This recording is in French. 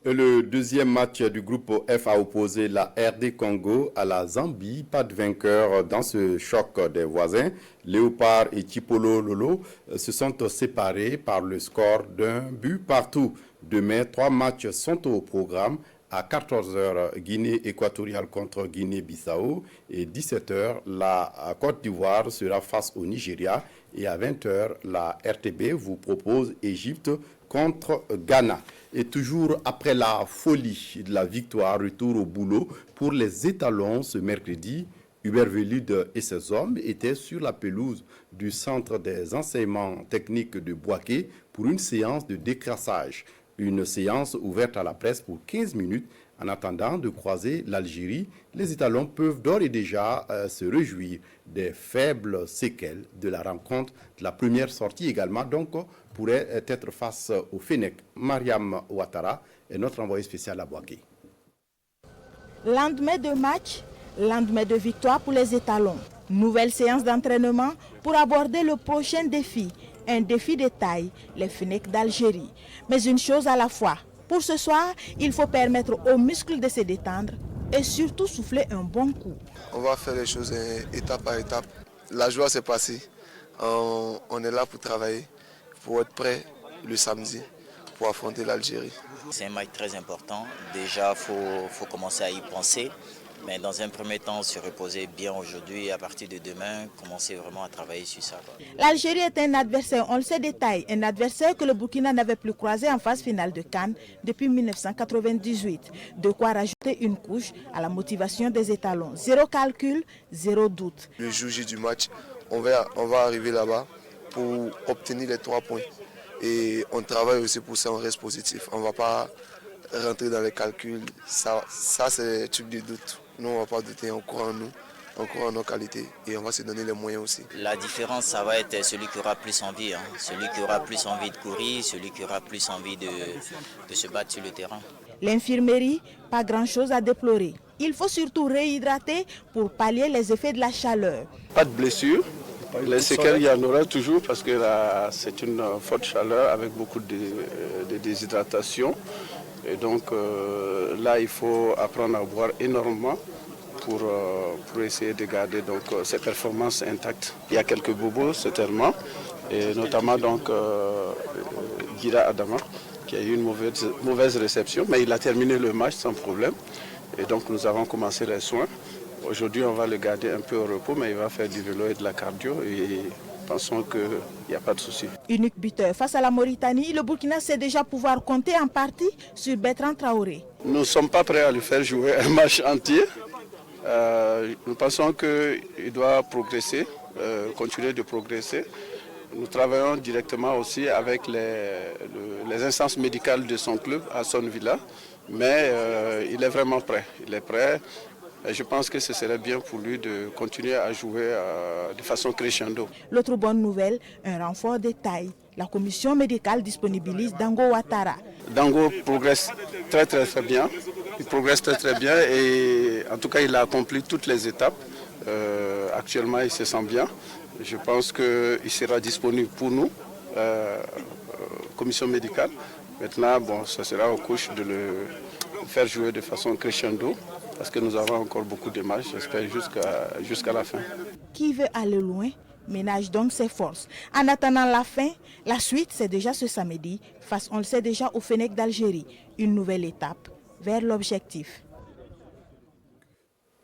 Le deuxième match du groupe F a opposé la RD Congo à la Zambie. Pas de vainqueur dans ce choc des voisins. Léopard et Chipolo Lolo se sont séparés par le score d'un but partout. Demain, 3 matchs sont au programme. À 14h, Guinée équatoriale contre Guinée-Bissau et 17h, la Côte d'Ivoire sera face au Nigeria et à 20h, la RTB vous propose Égypte contre Ghana. Et toujours après la folie de la victoire, retour au boulot pour les étalons ce mercredi. Hubert Velud et ses hommes étaient sur la pelouse du centre des enseignements techniques de Bouaké pour une séance de décrassage. Une séance ouverte à la presse pour 15 minutes. En attendant de croiser l'Algérie, les étalons peuvent d'ores et déjà se réjouir des faibles séquelles de la rencontre. De la première sortie également, donc, pourrait être face au Fennec. Mariam Ouattara est notre envoyé spécial à Bouaké. Lendemain de match, lendemain de victoire pour les étalons. Nouvelle séance d'entraînement pour aborder le prochain défi. Un défi de taille, les Fennecs d'Algérie. Mais une chose à la fois. Pour ce soir, il faut permettre aux muscles de se détendre et surtout souffler un bon coup. On va faire les choses étape par étape. La joie s'est passée. On est là pour travailler, pour être prêt le samedi pour affronter l'Algérie. C'est un match très important. Déjà, il faut commencer à y penser. Mais dans un premier temps, se reposer bien aujourd'hui et à partir de demain, commencer vraiment à travailler sur ça. L'Algérie est un adversaire, on le sait détail, un adversaire que le Burkina n'avait plus croisé en phase finale de CAN depuis 1998. De quoi rajouter une couche à la motivation des étalons. Zéro calcul, zéro doute. Le jour J du match, on va arriver là-bas pour obtenir les 3 points. Et on travaille aussi pour ça, on reste positif. On ne va pas rentrer dans les calculs, ça c'est un truc de doute. Nous, on ne va pas douter, on croit en nous, on croit en nos qualités et on va se donner les moyens aussi. La différence, ça va être celui qui aura plus envie, celui qui aura plus envie de courir, celui qui aura plus envie de se battre sur le terrain. L'infirmerie, pas grand-chose à déplorer. Il faut surtout réhydrater pour pallier les effets de la chaleur. Pas de blessure. Les séquelles, il y en aura toujours parce que c'est une forte chaleur avec beaucoup de déshydratation. Et donc là, il faut apprendre à boire énormément pour essayer de garder donc, ces performances intactes. Il y a quelques bobos, certainement, et notamment donc, Gira Adama, qui a eu une mauvaise réception, mais il a terminé le match sans problème. Et donc nous avons commencé les soins. Aujourd'hui, on va le garder un peu au repos, mais il va faire du vélo et de la cardio. Et pensons qu'il n'y a pas de souci. Unique buteur face à la Mauritanie, le Burkina sait déjà pouvoir compter en partie sur Bertrand Traoré. Nous ne sommes pas prêts à lui faire jouer un match entier. Nous pensons qu'il doit progresser, continuer de progresser. Nous travaillons directement aussi avec les instances médicales de son club, à Son Villa, mais il est vraiment prêt. Il est prêt. Et je pense que ce serait bien pour lui de continuer à jouer de façon crescendo. L'autre bonne nouvelle, un renfort de taille. La commission médicale disponibilise Dango Ouattara. Dango progresse très bien. Il progresse très bien et en tout cas il a accompli toutes les étapes. Actuellement il se sent bien. Je pense qu'il sera disponible pour nous, commission médicale. Maintenant, bon, ce sera aux couches de le faire jouer de façon crescendo. Parce que nous avons encore beaucoup de matchs, j'espère, jusqu'à la fin. Qui veut aller loin ménage donc ses forces. En attendant la fin, la suite, c'est déjà ce samedi, face, on le sait déjà, au Fennec d'Algérie. Une nouvelle étape vers l'objectif.